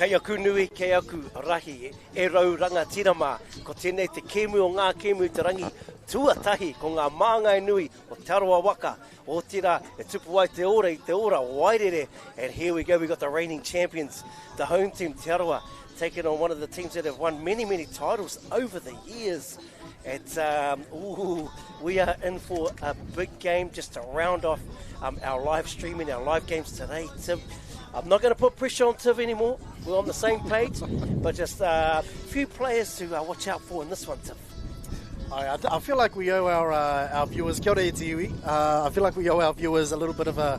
Kai aku nui, kei aku rahi, e rauranga tirama, ko tēnei te kēmu o ngā kēmu te rangi, tuatahi ko ngā māngai nui o Te Arawa waka, o tira e tupu ai te ora I te ora, Wairere, and here we go, we got the reigning champions, the home team Te Arawa, taking on one of the teams that have won many, many titles over the years. We are in for a big game just to round off our live streaming, our live games today. Tim, I'm not going to put pressure on Tiv anymore. We're on the same page, but just a few players to watch out for in this one, Tiv. I feel like we owe our viewers, kia ora e te iwi. I feel like we owe our viewers a little bit of a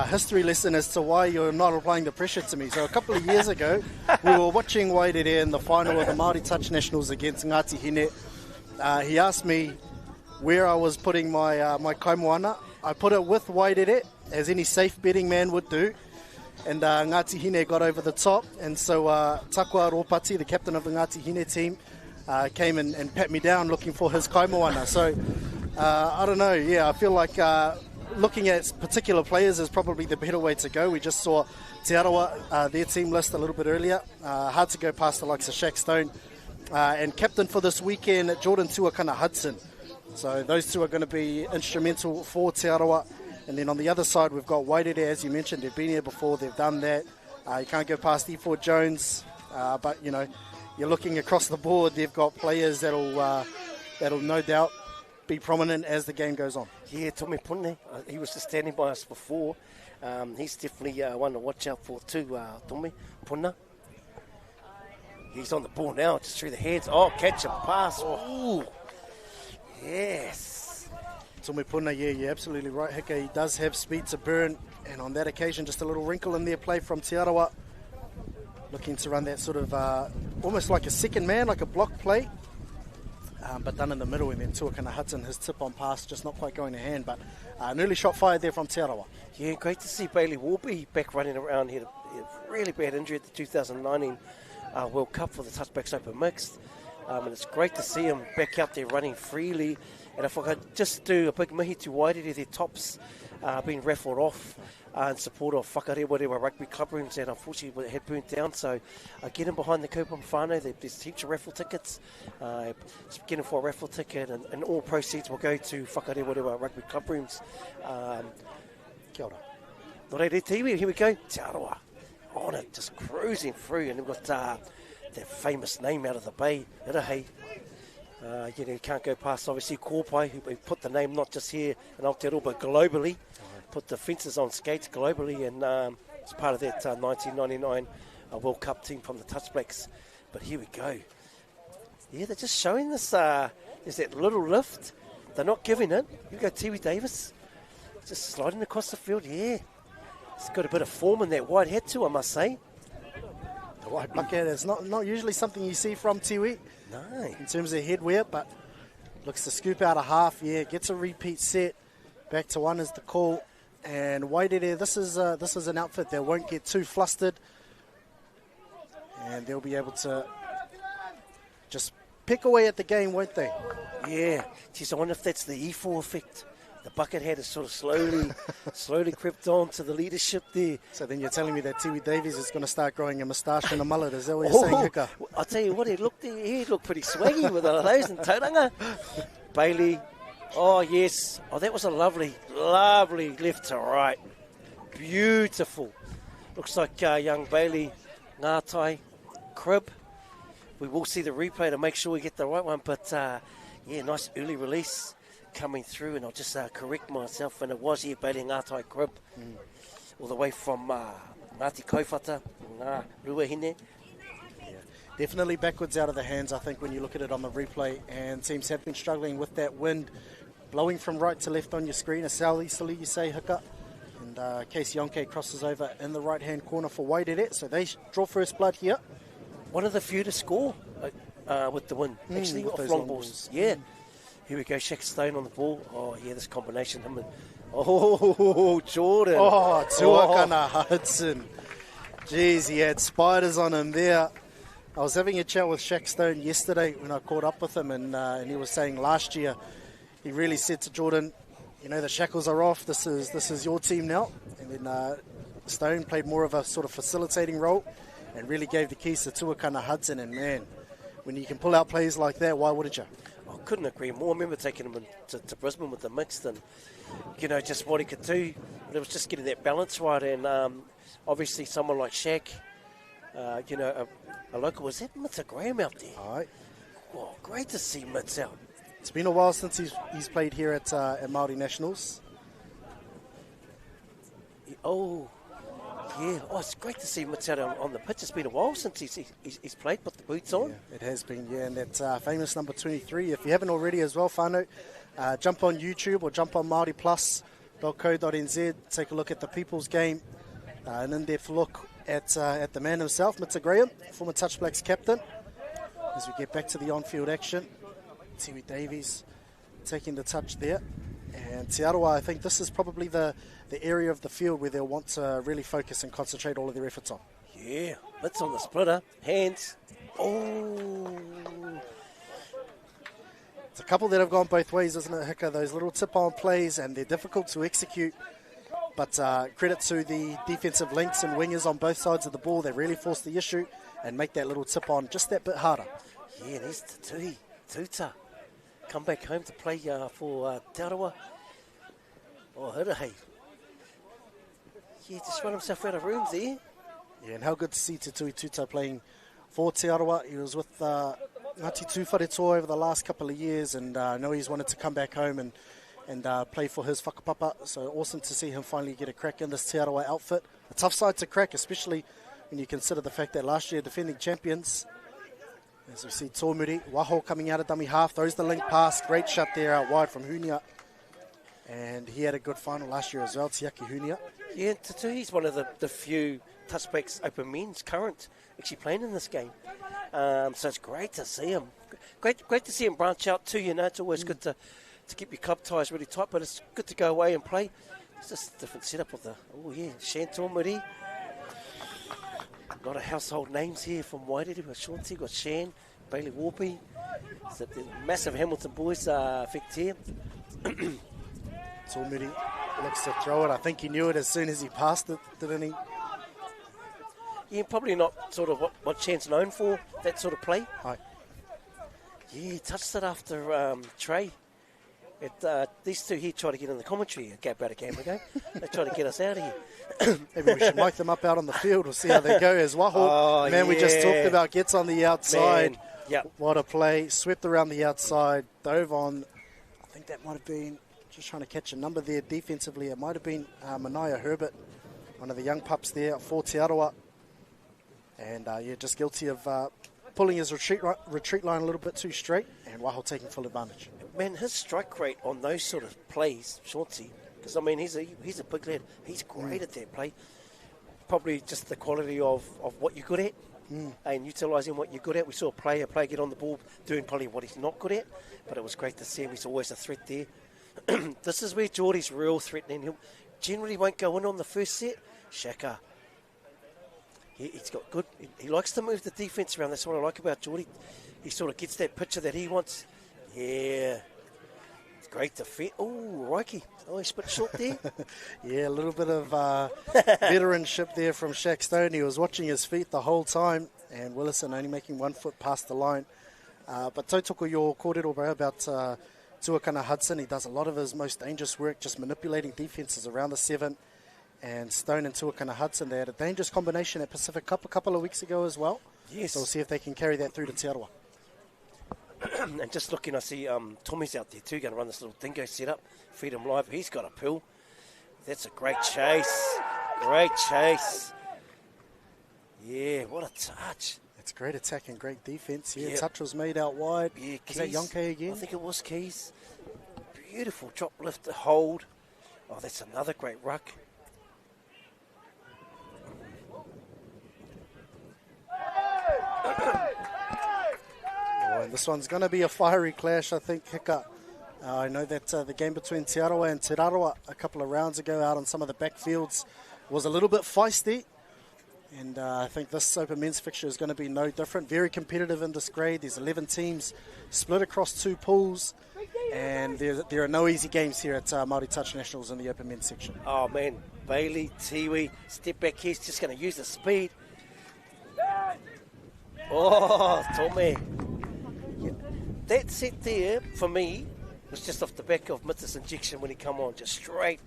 history lesson as to why you're not applying the pressure to me. So a couple of years ago, we were watching Wairere in the final of the Māori Touch Nationals against Ngāti Hine. He asked me where I was putting my my kaimoana. I put it with Wairere, as any safe betting man would do. And Ngāti Hine got over the top. And so Takiwā Ropati, the captain of the Ngāti Hine team, came and pat me down looking for his kaimoana. So I don't know. Yeah, I feel like looking at particular players is probably the better way to go. We just saw Te Arawa, their team list a little bit earlier. Hard to go past the likes of Shaq Stone. And captain for this weekend, Jordan Tuakana Hudson. So those two are going to be instrumental for Te Arawa. And then on the other side, we've got Wairere, as you mentioned. They've been here before. They've done that. You can't go past E4 Jones. But, you know, you're looking across the board. They've got players that'll no doubt be prominent as the game goes on. Yeah, Tommy Pune, he was just standing by us before. He's definitely one to watch out for too, Tommy Pune. He's on the ball now, just through the hands. Oh, catch and pass. Ooh. Yes. Tommy Puna, yeah, you're absolutely right, Hika. He does have speed to burn. And on that occasion, just a little wrinkle in their play from Te Arawa. Looking to run that sort of almost like a second man, like a block play. But done in the middle. And then Tuakana Hudson, his tip on pass, just not quite going to hand. But an early shot fired there from Te Arawa. Yeah, great to see Bailey Warby back running around here. A really bad injury at the 2019 World Cup for the Touchbacks Open Mixed. And it's great to see him back out there running freely. And if I could just do a big mihi to Wairere, their tops being raffled off in support of Whakarewa rugby club rooms that unfortunately had burnt down. So get him behind the coupon whānau. There's heaps of raffle tickets. Get him for a raffle ticket and all proceeds will go to Whakarewa rugby club rooms. Kia ora. Nō reire te iwi, here we go. Te Arawa. On it, just cruising through, and we've got that famous name out of the bay, Rohe. You can't go past, obviously, Kōpai, who put the name not just here in Aotearoa, but globally. Put the fences on skates globally, and it's part of that 1999 World Cup team from the Touchbacks. But here we go. Yeah, they're just showing this. There's that little lift. They're not giving it. You go, Tiwi Davis. Just sliding across the field, yeah. He's got a bit of form in that white hat too, I must say. The white bucket is not usually something you see from Tiwi. No. In terms of headwear, but looks to scoop out a half, yeah. Gets a repeat set. Back to one is the call. And Wairere, this is an outfit that won't get too flustered. And they'll be able to just pick away at the game, won't they? Yeah. Geez, I wonder if that's the E4 effect. The bucket hat is sort of slowly crept on to the leadership there. So then you're telling me that Tiwi Davies is going to start growing a moustache and a mullet. Is that what you're saying, Hika? I'll tell you what, he looked pretty swaggy with all those in tauranga. Bailey, oh yes. Oh, that was a lovely left to right. Beautiful. Looks like young Bailey Ngātai crib. We will see the replay to make sure we get the right one. But yeah, nice early release coming through, and I'll just correct myself, and it was here Bailey Ngātai crib, all the way from Ngāti Kaupata, Ngā Ruahine. Yeah, definitely backwards out of the hands, I think, when you look at it on the replay, and teams have been struggling with that wind blowing from right to left on your screen. A southeasterly, you say, Hika. And Casey Yonke crosses over in the right-hand corner for Wairere, so they draw first blood here. One of the few to score with the wind, actually, off long balls. Yeah. Here we go, Shaq Stone on the ball. Oh, yeah, this combination. Jordan. Oh, Tuakana Hudson. Jeez, he had spiders on him there. I was having a chat with Shaq Stone yesterday when I caught up with him, and he was saying last year he really said to Jordan, you know, the shackles are off. This is your team now. And then Stone played more of a sort of facilitating role. and really gave the keys to Tuakana Hudson. And man, when you can pull out plays like that, why wouldn't you? I couldn't agree more. I remember taking him to Brisbane with the mixed and, just what he could do. But it was just getting that balance right. And obviously someone like Shaq, a local, was that Mitza Graham out there? All right. Oh, great to see Mitz out. It's been a while since he's played here at Māori Nationals. Oh, yeah. Oh, it's great to see Mitz out on the pitch. It's been a while since he's played, put the boots on. Yeah, it has been, yeah. And that famous number 23, if you haven't already as well, whānau, jump on YouTube or jump on MāoriPlus.co.nz, take a look at the People's Game, an in-depth look at the man himself, Mitza Graham, former Touch Blacks captain. As we get back to the on-field action, Tiwi Davies taking the touch there. And Te Arawa, I think this is probably the area of the field where they'll want to really focus and concentrate all of their efforts on. Yeah, Mitz on the splitter, hands. Oh. It's a couple that have gone both ways, isn't it, Hika? Those little tip-on plays, and they're difficult to execute. But credit to the defensive links and wingers on both sides of the ball. They really force the issue and make that little tip-on just that bit harder. Yeah, there's Te Tuta. Come back home to play for Te Arawa. Oh, Hirahe. Yeah, just run himself out of rooms there. Yeah, and how good to see Te Tuta playing for Te Arawa. He was with Ngāti Tūwharetoa over the last couple of years, and I know he's wanted to come back home and play for his whakapapa. So awesome to see him finally get a crack in this Te Arawa outfit. A tough side to crack, especially when you consider the fact that last year defending champions. As we see Tōmuri, Waho coming out of dummy half, throws the link pass, great shot there out wide from Hunia. And he had a good final last year as well, Tiaki Hunia. Yeah, Tatu, he's one of the few touchbacks open men's current actually playing in this game. So it's great to see him. Great to see him branch out too, it's always good to keep your club ties really tight, but it's good to go away and play. It's just a different setup with Shan Tōmuri. A lot of household names here from Wairere. We've got Shaunti, got Shan, Bailey Warby. So the massive Hamilton boys effect here. Tōmuri looks to throw it. I think he knew it as soon as he passed it, didn't he? Yeah, probably not sort of what Shan's known for, that sort of play. Hi. Yeah, he touched it after Trey. These two here tried to get in the commentary about a game ago. They tried to get us out of here. Maybe we should mic them up out on the field. We'll see how they go as Waho. We just talked about gets on the outside. Yep. What a play. Swept around the outside. Dove on. I think that might have been, just trying to catch a number there defensively. It might have been Manaia Herbert, one of the young pups there for Te Arawa. And just guilty of pulling his retreat line a little bit too straight. And Waho taking full advantage. Man, his strike rate on those sort of plays, Shaunti, because he's a big lad. He's great at that play. Probably just the quality of what you're good at and utilising what you're good at. We saw a player get on the ball doing probably what he's not good at, but it was great to see him. He's always a threat there. This is where Geordie's real threatening. He generally won't go in on the first set. Shaka. He's got good. He likes to move the defence around. That's what I like about Geordie. He sort of gets that picture that he wants. Yeah. It's great to fit. Oh, Roike. Oh, he split short there. Yeah, a little bit of veteranship there from Shaq Stone. He was watching his feet the whole time, and Willison only making 1 foot past the line. But tautoko your kōrero, bro, about Tuakana Hudson. He does a lot of his most dangerous work, just manipulating defences around the 7. And Stone and Tuakana Hudson, they had a dangerous combination at Pacific Cup a couple of weeks ago as well. Yes. So we'll see if they can carry that through to Te Arawa. And just looking, I see Tommy's out there too, going to run this little dingo setup, feed him live. He's got a pill. That's a great chase. Great chase. Yeah, what a touch. It's great attack and great defence. Yeah, yep. Touch was made out wide. Yeah, Is that Yonke again? I think it was Keys. Beautiful drop lift to hold. Oh, that's another great ruck. And this one's going to be a fiery clash, I think, Hika. I know that the game between Te Arawa and Te Raroa a couple of rounds ago out on some of the backfields was a little bit feisty. And I think this Open Men's fixture is going to be no different. Very competitive in this grade. There's 11 teams split across 2 pools. And there are no easy games here at Māori Touch Nationals in the Open Men's section. Oh, man. Bailey, Tiwi, step back here. He's just going to use the speed. Oh, Tommy. Yeah. That set there, for me, was just off the back of Mitter's injection when he come on. Just straight,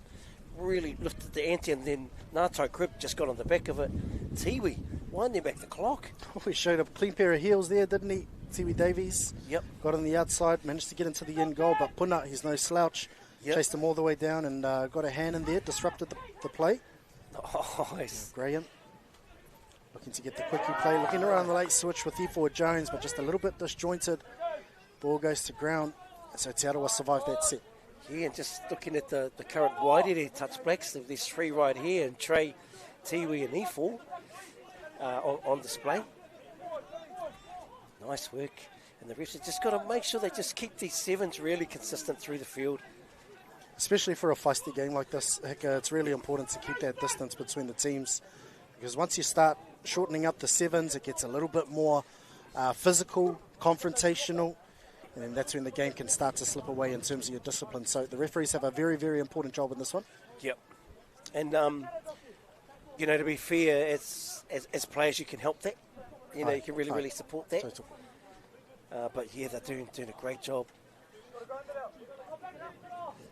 really lifted the ante, and then Ngātai Grip just got on the back of it. Tiwi, winding back the clock. Oh, he showed a clean pair of heels there, didn't he? Tiwi Davies. Yep. Got on the outside, managed to get into the end goal, but Puna, he's no slouch. Yep. Chased him all the way down and got a hand in there, disrupted the play. Nice. Graham looking to get the quickie play, looking around the late switch with E4 Jones, but just a little bit disjointed. Ball goes to ground, so Te Arawa survived that set. Yeah, and just looking at the current Wairere Touch Blacks, there's three right here, and Trey, Tiwi and E4 on display. Nice work. And the refs have just got to make sure they just keep these sevens really consistent through the field. Especially for a feisty game like this, it's really important to keep that distance between the teams, because once you start shortening up the sevens, it gets a little bit more physical, confrontational, and then that's when the game can start to slip away in terms of your discipline. So the referees have a very, very important job in this one. Yep. And, to be fair, as players, you can help that. You can really support that. Total. But, yeah, they're doing a great job.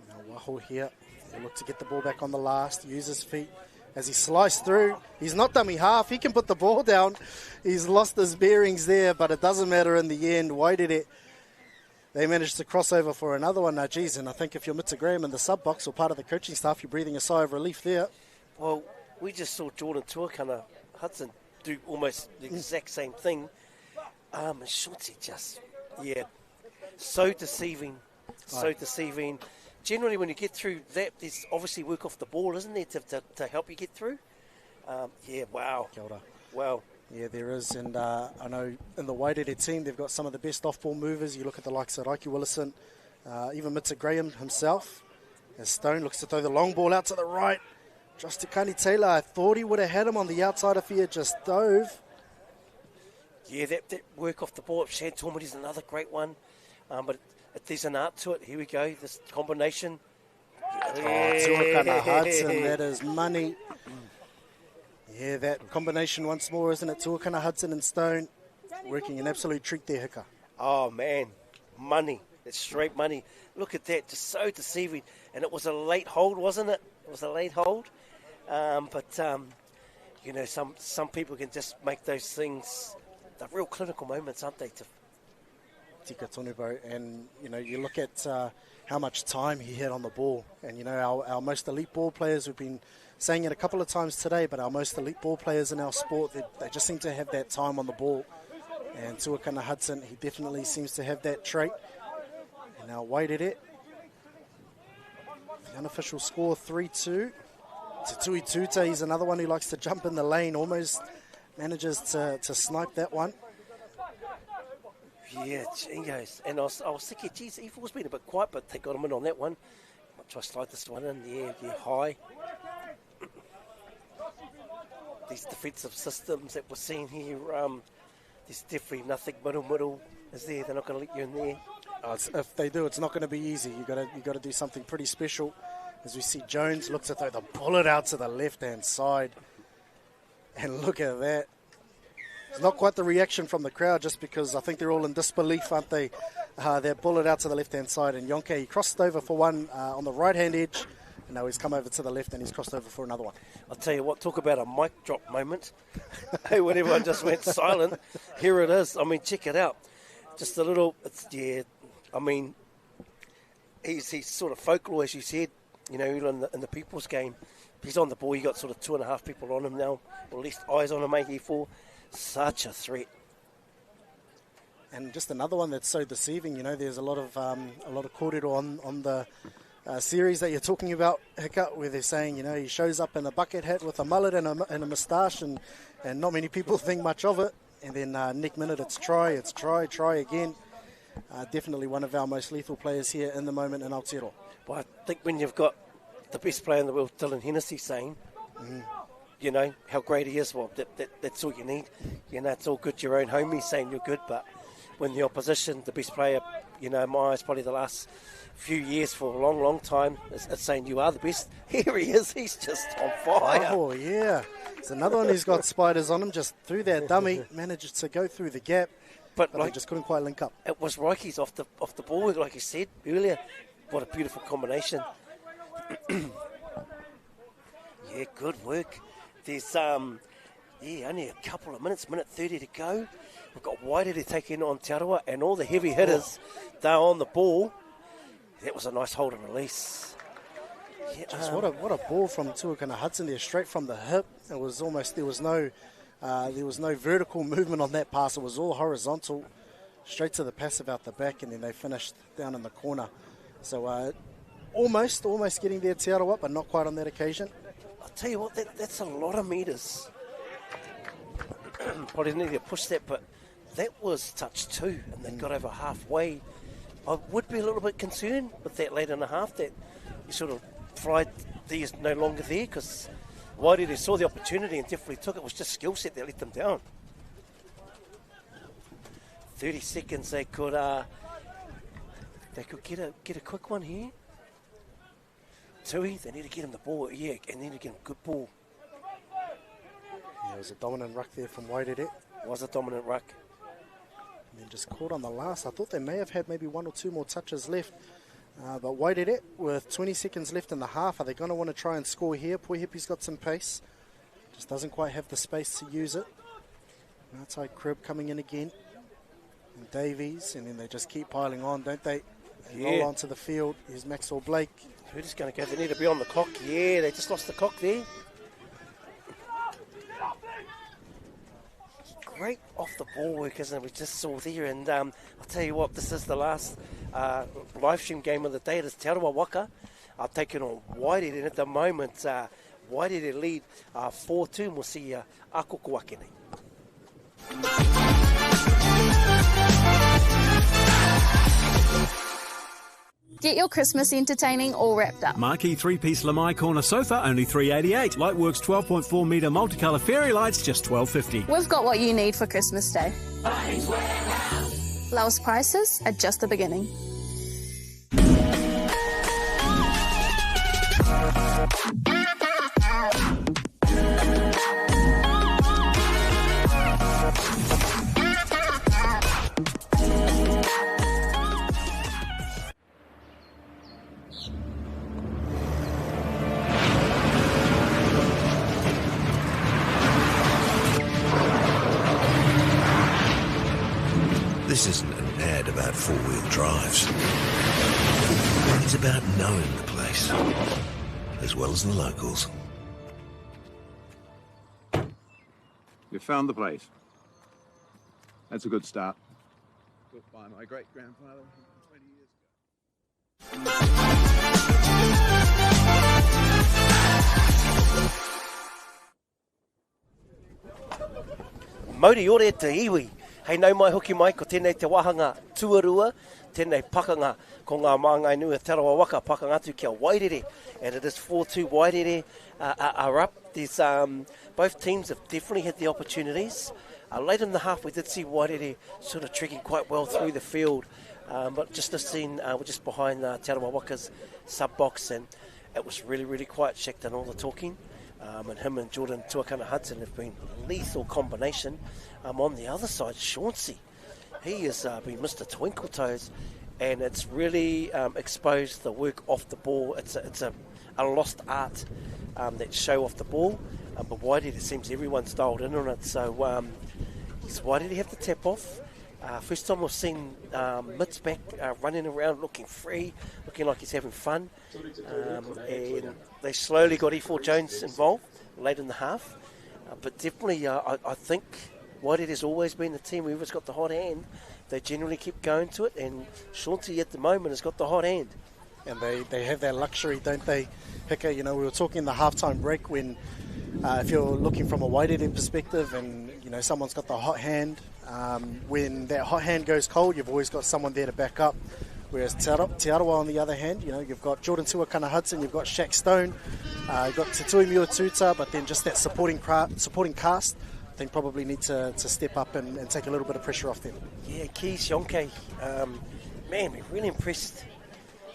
Now Waho here, he'll look to get the ball back on the last, use his feet as he sliced through. He's not dummy half, he can put the ball down. He's lost his bearings there, but it doesn't matter in the end. Wairere, they managed to cross over for another one. Now, geez, and I think if you're Mr. Graham in the sub box or part of the coaching staff, you're breathing a sigh of relief there. Well, we just saw Jordan Tuakana Hudson do almost the exact same thing. And Shorty just, so deceiving. So deceiving. Generally, when you get through that, there's obviously work off the ball, isn't there, to help you get through? Wow. Kia ora. Wow. Yeah, there is, and I know in the Wairere team, they've got some of the best off-ball movers. You look at the likes of Raiki Willison, even Mr. Graham himself, as Stone looks to throw the long ball out to the right. Josh Tukani Taylor, I thought he would have had him on the outside if he had just dove. Yeah, that work off the ball. Shad Tormodi's another great one, but there's an art to it. Here we go, this combination. Tuakana Hudson, that is money. Yeah, that combination once more, isn't it? Tuakana Hudson and Stone working an absolute treat there, Hika. Oh, man, money. It's straight money. Look at that, just so deceiving. And it was a late hold, wasn't it? It was a late hold. But some people can just make those things the real clinical moments, aren't they? Tika Tonubo, and you look at how much time he had on the ball, and our most elite ball players, we've been saying it a couple of times today, but our most elite ball players in our sport, they just seem to have that time on the ball. And Tuakana Hudson, he definitely seems to have that trait. And now Wairere, the unofficial score 3-2. Tui Tuta, he's another one who likes to jump in the lane, almost manages to snipe that one. Yeah, jingoes. And I was thinking, geez, E4's been a bit quiet, but they got him in on that one. I'll try to slide this one in. Yeah, high. These defensive systems that we're seeing here, there's definitely nothing middle is there. They're not going to let you in there. If they do, it's not going to be easy. You got to do something pretty special. As we see Jones looks to throw the bullet out to the left-hand side. And look at that. It's not quite the reaction from the crowd, just because I think they're all in disbelief, aren't they? That bullet out to the left-hand side. And Yonke, he crossed over for one on the right-hand edge. And now he's come over to the left and he's crossed over for another one. I'll tell you what, talk about a mic drop moment. Hey, when everyone just went silent, here it is. I mean, check it out. Just a little, he's sort of folklore, as you said, in the people's game. He's on the ball, you got sort of 2.5 people on him now, or at least eyes on him, E4. Such a threat. And just another one that's so deceiving, there's a lot of kōrero on the series that you're talking about, Hika, where they're saying, he shows up in a bucket hat with a mullet and a moustache, and not many people think much of it. And then next minute it's try again. Definitely one of our most lethal players here in the moment in Aotearoa. Well, I think when you've got the best player in the world, Dylan Hennessy, saying, how great he is, well, that's all you need. It's all good, your own homie saying you're good, but when the opposition, the best player, in my eyes, probably the last few years for a long, long time, is saying you are the best. Here he is. He's just on fire. Oh, yeah. There's another one who's got spiders on him. Just threw that dummy, managed to go through the gap, but they just couldn't quite link up. It was Rikey's off the ball, like you said earlier. What a beautiful combination. Yeah, good work. There's only a couple of minutes, minute 30 to go. We've got Wairere taking on Te Arawa, and all the heavy hitters, they're on the ball. That was a nice hold and release. Yeah, just what a ball from Tuakana Hudson there, straight from the hip. It was almost there was no vertical movement on that pass. It was all horizontal, straight to the passive out the back, and then they finished down in the corner. So almost getting there, Te Arawa, but not quite on that occasion. I'll tell you what, that's a lot of metres. Probably need to push that, but that was touch 2, and they got over halfway. I would be a little bit concerned with that late in the half, that you sort of fried these no longer there, because Wairere saw the opportunity and definitely took it. It was just skill set that let them down. 30 seconds, they could get a quick one here. Tui, they need to get him the ball, and they need to get him a good ball. Yeah, it was a dominant ruck there from Wairere. It was a dominant ruck. And then just caught on the last. I thought they may have had maybe 1 or 2 more touches left. But Wairere, with 20 seconds left in the half, are they going to want to try and score here? Puihipi's got some pace. Just doesn't quite have the space to use it. Outside Crib coming in again. And Davies, and then they just keep piling on, don't they? They roll onto the field. Here's Maxwell Blake. Who's just going to go? They need to be on the clock. Yeah, they just lost the clock there. Great off the ball work, isn't it? We just saw there, and I'll tell you what, this is the last live stream game of the day. It is Te Arawa Waka taking on Wairere, and at the moment Wairere lead 4-2, and we'll see Akoko Wakene. Get your Christmas entertaining all wrapped up. Marquee 3-piece Lamai corner sofa, only $388. Lightworks 12.4 metre multicolour fairy lights, just $12.50. We've got what you need for Christmas Day. Lowest prices are just the beginning. This isn't an ad about four-wheel drives. It's about knowing the place, as well as the locals. You found the place. That's a good start. Built by my great-grandfather 20 years ago. Mauri ore te iwi. Hei nau mai hoki mai ko tēnei te wahanga tuarua, tēnei pakanga ko ngā māngai nui Te Arawa Waka pakanga atu kia Wairere, and it is 4-2 Wairere are up. There's, both teams have definitely had the opportunities. Late in the half we did see Wairere sort of trekking quite well through the field, but just this scene, we're just behind Te Arawa Waka's sub-box, and it was really, really quiet. Shaq done all the talking. And him and Jordan Tuakana Hudson have been lethal combination. On the other side, Chauncey, he has been Mr. Twinkle Toes, and it's really exposed the work off the ball. It's a lost art, that show off the ball, but Wairere, it seems everyone's dialed in on it. So why did he have to tap off? First time we've seen Mitz back running around looking free, looking like he's having fun, and they slowly got E4 Jones involved late in the half, but definitely I think Wairere has always been the team. Whoever's got the hot hand, they generally keep going to it, and Chauncey at the moment has got the hot hand. And they have that luxury, don't they, Hika? You know, we were talking in the halftime break when if you're looking from a Wairere perspective and, you know, someone's got the hot hand, when that hot hand goes cold, you've always got someone there to back up. Whereas Te Arawa, on the other hand, you know, you've got Jordan Tuakana Hudson, you've got Shaq Stone, you've got Te Tui Mua Tuta, but then just that supporting cast I think probably need to step up and take a little bit of pressure off them. Yeah, Keys Yonke, man, we're really impressed.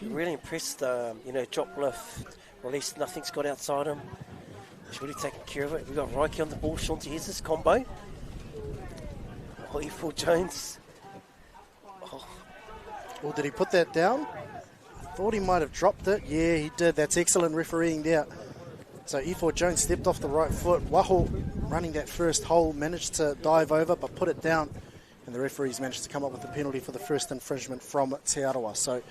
Really impressed. Drop lift, release, nothing's got outside him. He's really taking care of it. We've got Reiki on the ball. Shaunti has this combo. Oh, E4 Jones. Or did he put that down? I thought he might have dropped it. Yeah, he did. That's excellent refereeing there. So E4 Jones stepped off the right foot. Waho, running that first hole, managed to dive over but put it down. And the referees managed to come up with a penalty for the first infringement from Te Arawa. So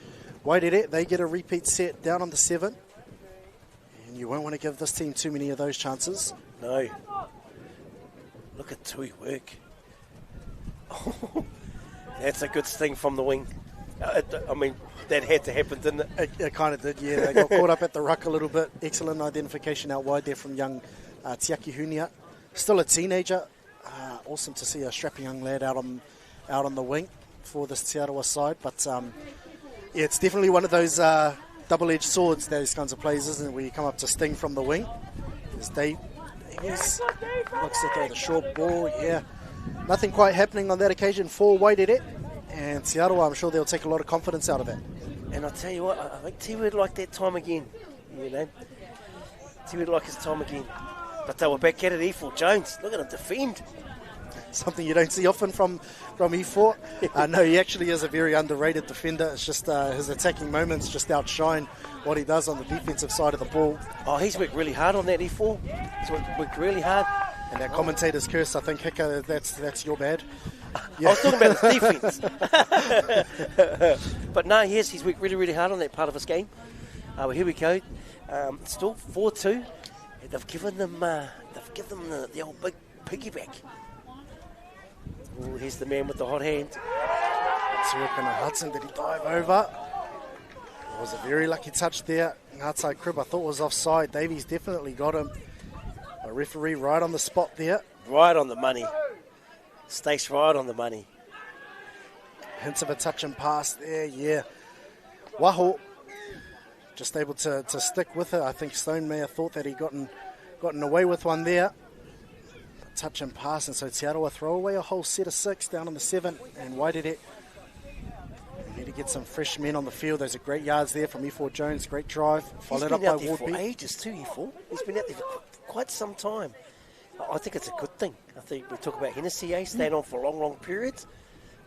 Wairere, they get a repeat set down on the 7. And you won't want to give this team too many of those chances. No. Look at Tui work. Oh, that's a good sting from the wing. That had to happen, didn't it? It kind of did, yeah. They got caught up at the ruck a little bit. Excellent identification out wide there from young Tiaki Hunia. Still a teenager. Awesome to see a strapping young lad out on the wing for this Te Arawa side. But it's definitely one of those double-edged swords, those kinds of plays, isn't it, where you come up to sting from the wing. As Dave looks to throw the short ball, yeah. Nothing quite happening on that occasion for Wairere. And Te Arawa, I'm sure they'll take a lot of confidence out of it. And I'll tell you what, I think Te would like that time again. Te would like his time again. But they were back at it, E4 Jones. Look at him defend. Something you don't see often from E4. No, he actually is a very underrated defender. It's just his attacking moments just outshine what he does on the defensive side of the ball. Oh, he's worked really hard on that, E4. He's worked really hard. And that commentator's curse, I think, Hika, that's your bad. Yeah. I was talking about his defence. But no, yes, he's worked really, really hard on that part of his game. Well, here we go. Still 4-2. They've given them the old big piggyback. Oh, here's the man with the hot hand. Tuakana Hudson, did he dive over? It was a very lucky touch there. Ngatai Crib, I thought was offside. Davies definitely got him. A referee right on the spot there. Right on the money. Stace right on the money. Hints of a touch and pass there, yeah. Waho just able to stick with it. I think Stone may have thought that he'd gotten away with one there. Touch and pass, and so Te Arawa throw away a whole set of 6 down on the 7. And Wairere need to get some fresh men on the field. Those are great yards there from E4 Jones. Great drive. Followed up by Ward B. He's been out there for ages too, E4. He's been out there for quite some time. I think it's a good thing. I think we talk about Hennessy, staying on for long, long periods.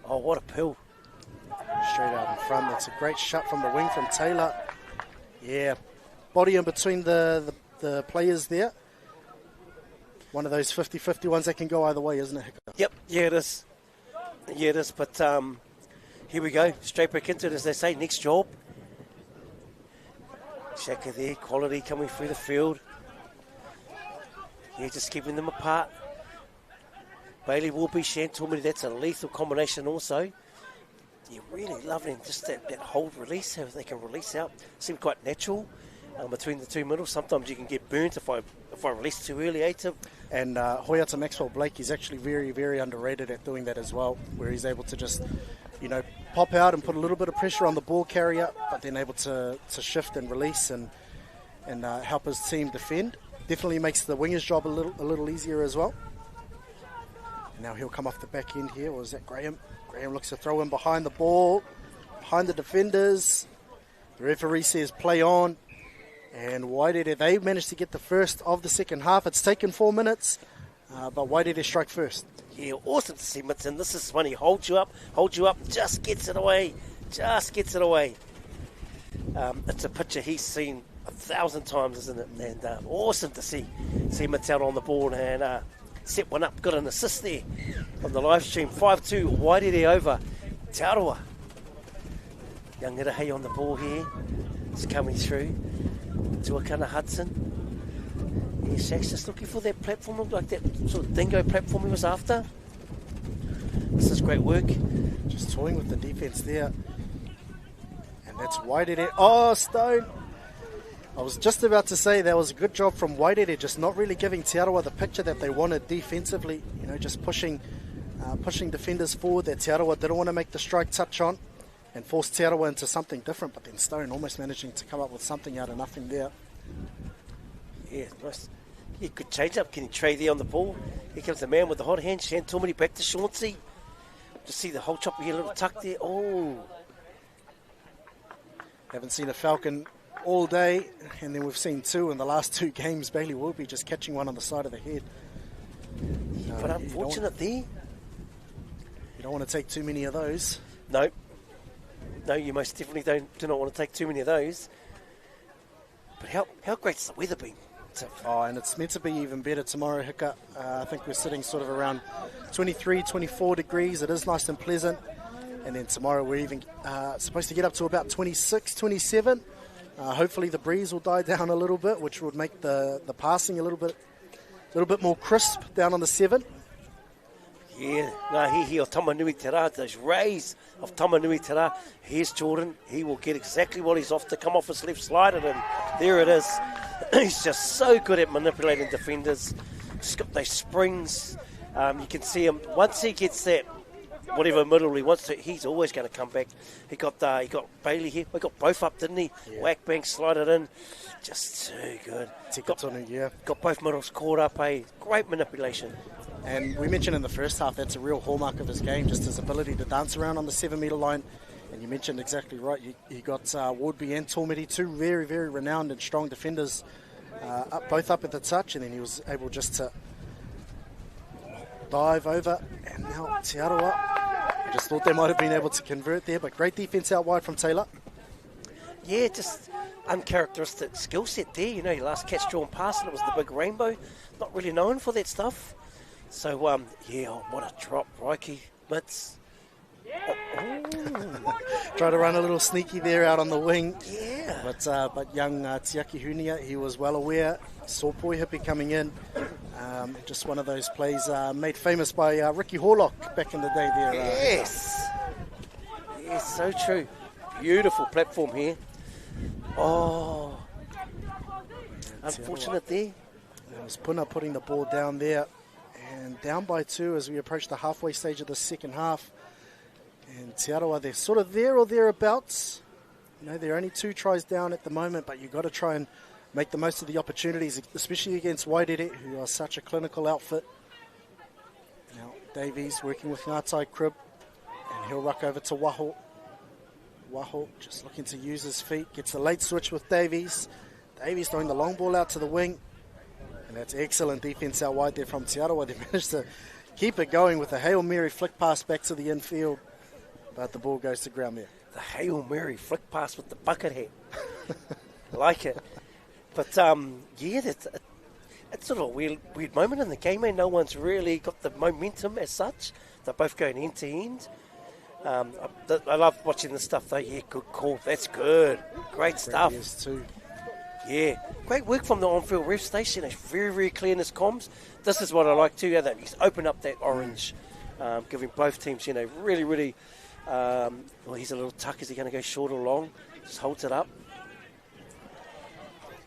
Oh, what a pill. Straight out in front. That's a great shot from the wing from Taylor. Yeah, body in between the players there. One of those 50-50 ones that can go either way, isn't it? Yep, yeah it is. Yeah it is, but here we go. Straight back into it, as they say, next job. Shaka there, quality coming through the field. Yeah, just keeping them apart. Bailey will be Shan told me that's a lethal combination also. Yeah, really loving just that hold release, how they can release out. Seems quite natural between the two middles. Sometimes you can get burnt if I release too early, Tim. And Hoyata Maxwell Blake is actually very, very underrated at doing that as well, where he's able to just, pop out and put a little bit of pressure on the ball carrier, but then able to shift and release and help his team defend. Definitely makes the winger's job a little easier as well. And now he'll come off the back end here, or is that Graham? Graham looks to throw in behind the ball, behind the defenders. The referee says play on. And Wairere, they managed to get the first of the second half. It's taken 4 minutes, but Wairere strike first. Yeah, awesome to see Mitson. This is when he holds you up, just gets it away. It's a picture he's seen 1,000 times, isn't it? And awesome to see Mitson on the board and set one up. Got an assist there on the live stream. 5-2, Wairere over Te Arawa. Young Irahe on the ball here. It's coming through. Tuakana Hudson. Yeah, Shaq's just looking for that platform, like that sort of dingo platform he was after. This is great work. Just toying with the defense there. And that's Wairere. Oh, Stone. I was just about to say that was a good job from Wairere, just not really giving Te Arawa the picture that they wanted defensively. Just pushing defenders forward that Te Arawa didn't want to make the strike touch on. And forced Te Arawa into something different, but then Stone almost managing to come up with something out of nothing there. Yeah, nice. He could change up. Can he trade there on the ball? Here comes the man with the hot hand. Shan Tomiri back to Chauncey. Just see the whole chop here, a little tuck there. Oh. Haven't seen a Falcon all day, and then we've seen two in the last 2 games. Bailey Wilby just catching one on the side of the head. But unfortunate there. You don't want to take too many of those. No. No, you most definitely do not want to take too many of those. But how great's the weather been? Oh, and it's meant to be even better tomorrow, Hika. I think we're sitting sort of around 23, 24 degrees. It is nice and pleasant. And then tomorrow we're even supposed to get up to about 26, 27. Hopefully the breeze will die down a little bit, which would make the passing a little bit more crisp down on the 7. Yeah, no, he of Tamanui Te Rā, those rays of Tamanui Te Rā. Here's Jordan. He will get exactly what he's off to come off his left slider, and there it is. He's just so good at manipulating defenders. Just got those springs. You can see him once he gets that whatever middle he wants to. He's always going to come back. He got Bailey here. We got both up, didn't he? Yeah. Whack bank, slide it in. Just too good. Got both middles caught up. Great manipulation. And we mentioned in the first half that's a real hallmark of his game, just his ability to dance around on the 7-metre line. And you mentioned exactly right. You got Wardby and Tormedy, two very, very renowned and strong defenders, both up at the touch, and then he was able just to dive over. And now Te Arawa, I just thought they might have been able to convert there, but great defence out wide from Taylor. Yeah, just uncharacteristic skill set there. You know, your last catch drawn pass, and it was the big rainbow. Not really known for that stuff. So, what a drop, Roike, Mitz. Try to run a little sneaky there out on the wing. Yeah. But young Tiaki Hunia, he was well aware. Saw Poi Hippie coming in. Just one of those plays made famous by Ricky Horlock back in the day there. Yes. Yes, so true. Beautiful platform here. Oh. Unfortunate there. It was Puna putting the ball down there. And down by 2 as we approach the halfway stage of the second half. And Te Arawa, they're sort of there or thereabouts. You know, they're only 2 tries down at the moment, but you've got to try and make the most of the opportunities, especially against Wairere, who are such a clinical outfit. Now, Davies working with Ngātai Crib, and he'll ruck over to Waho. Waho just looking to use his feet, gets the late switch with Davies. Davies throwing the long ball out to the wing. And that's excellent defence out wide there from Te Arawa. They managed to keep it going with a Hail Mary flick pass back to the infield. But the ball goes to ground there. The Hail Mary flick pass with the bucket hat. I like it. But, it's sort of a weird moment in the game. No one's really got the momentum as such. They're both going end to end. I love watching this stuff, though. Yeah, good call. That's good. Great stuff. Yes, too. Yeah, great work from the on-field ref station. It's very, very clear in his comms. This is what I like too, that he's opened up that orange, giving both teams, really, really, he's a little tuck. Is he going to go short or long? Just holds it up.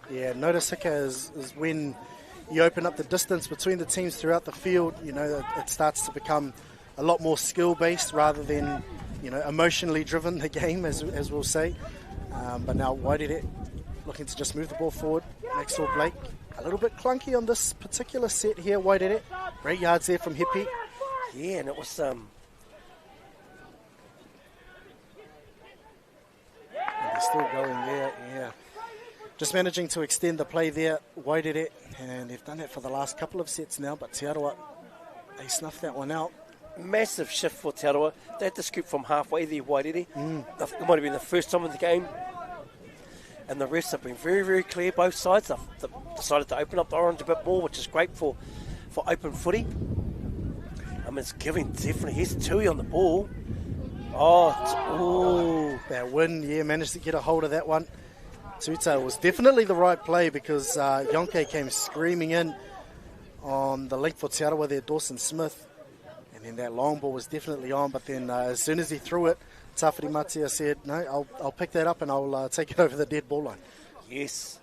Yeah, notice, Hika, is when you open up the distance between the teams throughout the field, it starts to become a lot more skill-based rather than, emotionally driven, the game, as we'll say. But now Wairere looking to just move the ball forward. Next door, Blake. A little bit clunky on this particular set here, Wairere. Great yards there from Hippie. Yeah, and it was... And they're still going there, yeah. Just managing to extend the play there, Wairere. And they've done that for the last couple of sets now, but Te Arawa, they snuffed that one out. Massive shift for Te Arawa. They had to scoop from halfway there, Wairere. It might have been the first time in the game. And the refs have been very, very clear, both sides. They've decided to open up the orange a bit more, which is great for open footy. It's giving definitely. Here's Tui on the ball. That win, managed to get a hold of that one. Tuta was definitely the right play because Yonke came screaming in on the link for Te Arawa there, Dawson Smith. And then that long ball was definitely on, but then as soon as he threw it, Tawhiri Matia said, no, I'll pick that up and I'll take it over the dead ball line. Yes.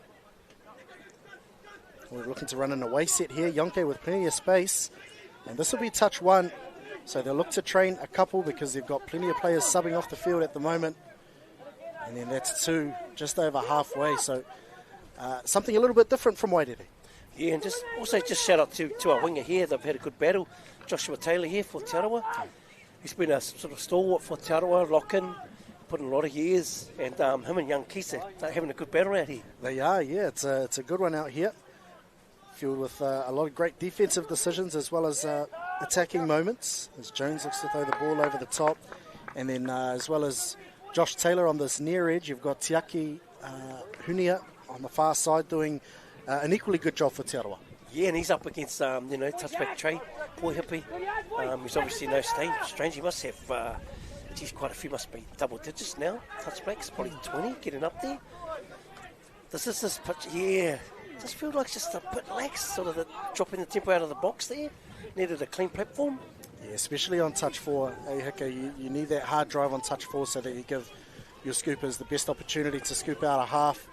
We're looking to run an away set here. Yonke with plenty of space. And this will be touch 1. So they'll look to train a couple because they've got plenty of players subbing off the field at the moment. And then that's 2, just over halfway. So something a little bit different from Wairere. Yeah, and just shout out to our winger here. They've had a good battle. Joshua Taylor here for Te Arawa. He's been a sort of stalwart for Te Arawa, lock-in, put in a lot of years. And him and young Kisa, they're having a good battle out here. They are, yeah. It's a good one out here. Filled with a lot of great defensive decisions as well as attacking moments. As Jones looks to throw the ball over the top. And then as well as Josh Taylor on this near edge, you've got Tiaki Hunia on the far side doing an equally good job for Te Arawa. Yeah, and he's up against, touchback Trey Poihipi. He's obviously no strange. He must have, quite a few, must be double digits now. Touchbacks, probably 20, getting up there. Does this pitch, does feel like just a bit lax, sort of the dropping the tempo out of the box there. Needed a clean platform. Yeah, especially on touch 4. Hey, Hika, you need that hard drive on touch 4 so that you give your scoopers the best opportunity to scoop out a half.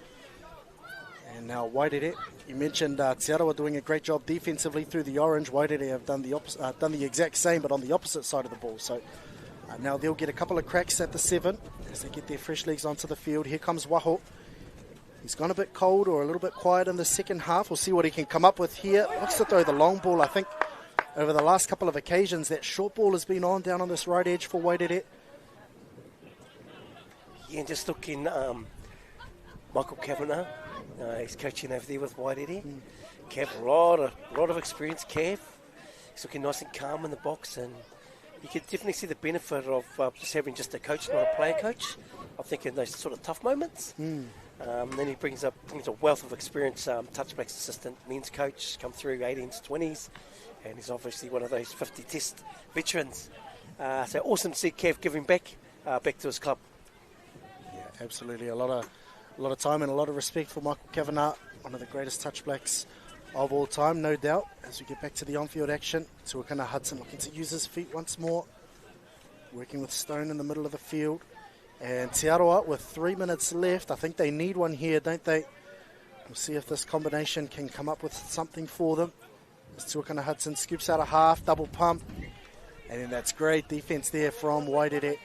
And now Wairere, you mentioned Te Arawa doing a great job defensively through the orange. Wairere have done the exact same, but on the opposite side of the ball. So now they'll get a couple of cracks at the 7 as they get their fresh legs onto the field. Here comes Waho. He's gone a bit cold or a little bit quiet in the second half. We'll see what he can come up with here. Looks to throw the long ball. I think over the last couple of occasions that short ball has been on down on this right edge for Wairere. Yeah, and just looking, Michael Kavanagh. He's coaching over there with Wairere. Cav, a lot of experience, Cav. He's looking nice and calm in the box, and you can definitely see the benefit of just having just a coach, not a player coach. I think in those sort of tough moments. Then he brings a wealth of experience, touchbacks assistant, men's coach, come through 18s, 20s, and he's obviously one of those 50 test veterans. So awesome to see Cav giving back to his club. Yeah, absolutely. A lot of time and a lot of respect for Michael Kavanagh, one of the greatest touchbacks of all time, no doubt. As we get back to the on-field action, Tuakana Hudson looking to use his feet once more, working with Stone in the middle of the field. And Te Arawa with 3 minutes left. I think they need one here, don't they? We'll see if this combination can come up with something for them. As Tuakana Hudson scoops out a half, double pump. And then that's great defense there from Wairere.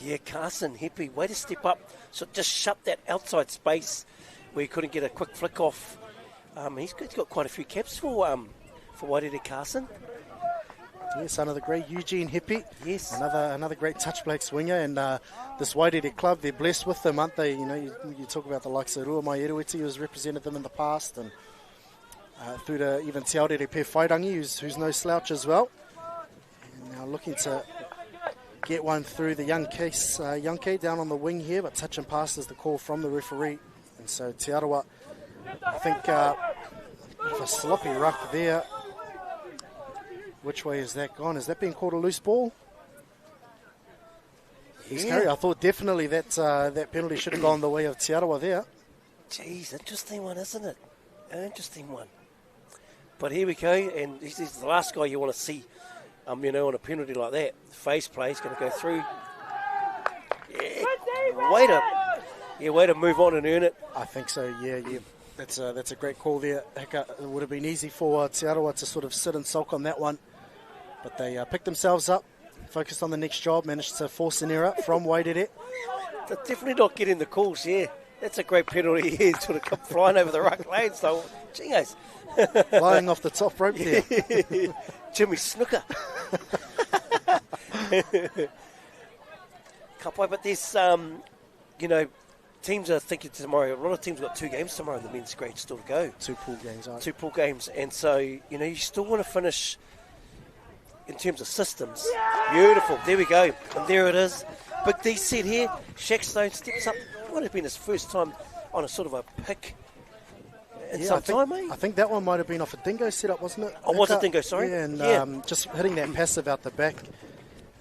Yeah, Carson, Heppy, way to step up. So just shut that outside space where he couldn't get a quick flick off. He's got quite a few caps for Wairere, Carson. Yes, another great Eugene Heppy. Yes. Another great touchback swinger. And this Wairere club, they're blessed with them, aren't they? You know, you talk about the likes of Rua Maieruiti, who's represented them in the past, and through to even Te Aorere Pe Whairangi, who's no slouch as well. And now looking to get one through the young K down on the wing here, but touch and pass is the call from the referee. And so Te Arawa, I think, a sloppy ruck there. Which way is that gone? Is that being called a loose ball? Yeah. I thought definitely that penalty should have gone the way of Te Arawa there. Jeez, interesting one, isn't it? An interesting one. But here we go, and he's the last guy you want to see, on a penalty like that. Face play, he's going to go through. Yeah, way to move on and earn it. I think so, yeah. That's a great call there. It would have been easy for Te Arawa to sort of sit and sulk on that one. But they picked themselves up, focused on the next job, managed to force an error from Wairere. They're definitely not getting the calls, yeah. That's a great penalty here, sort of come flying over the ruck lane. So, jingos. Flying off the top rope there. Jimmy Snooker. Can't wait, but there's, teams are thinking tomorrow. A lot of teams got 2 games tomorrow in the men's grade still to go. 2 pool games, right? 2 pool games. And so, you still want to finish in terms of systems. Beautiful. There we go. And there it is. Big D set here. Shaq Stone steps up. It might have been his first time on a sort of a pick in some time, eh? I think that one might have been off a dingo setup, wasn't it? Oh, was it dingo? Sorry. Yeah, and just hitting that passive out the back.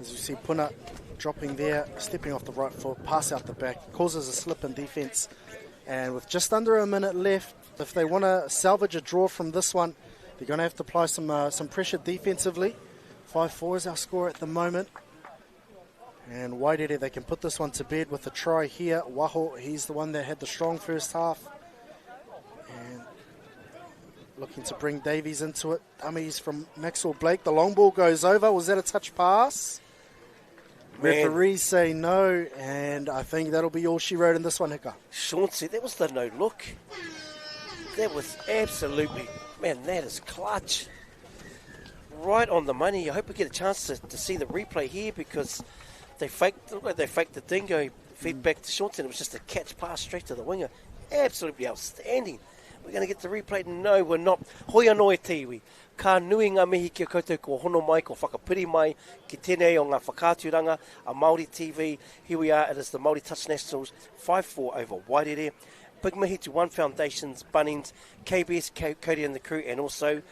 As you see, Puna dropping there, stepping off the right foot, pass out the back, causes a slip in defence. And with just under a minute left, if they want to salvage a draw from this one, they're going to have to apply some pressure defensively. 5-4 is our score at the moment. And Wairere, they can put this one to bed with a try here. Waho, he's the one that had the strong first half. And looking to bring Davies into it. Dummies from Maxwell Blake. The long ball goes over. Was that a touch pass? Referees say no, and I think that'll be all she wrote in this one, Hika. Sean said that was the no look. That was absolutely, man, that is clutch. Right on the money. I hope we get a chance to see the replay here because they faked the dingo feed back to Shorten. It was just a catch pass straight to the winger. Absolutely outstanding. We're going to get the replay. No, we're not. Hoi anō e te iwi. Ka nui ngā mihi kia koutou ko hono mai, ko whakapiri mai, ki tēnei o ngā whakāturanga, a Māori TV. Here we are, it is the Māori Touch Nationals, 5-4 over Wairere. Big mihi to One Foundations, Bunnings, KBS, Cody and the crew, and also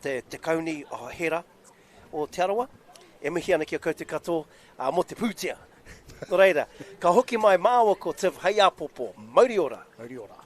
the Te Kauni o Hera o Te Arawa. E mihi ana kia koutou katoa, mo te pūtea. No reira, ka hoki mai māua ko Tiv, hei a popo, mauri ora. Mauri ora.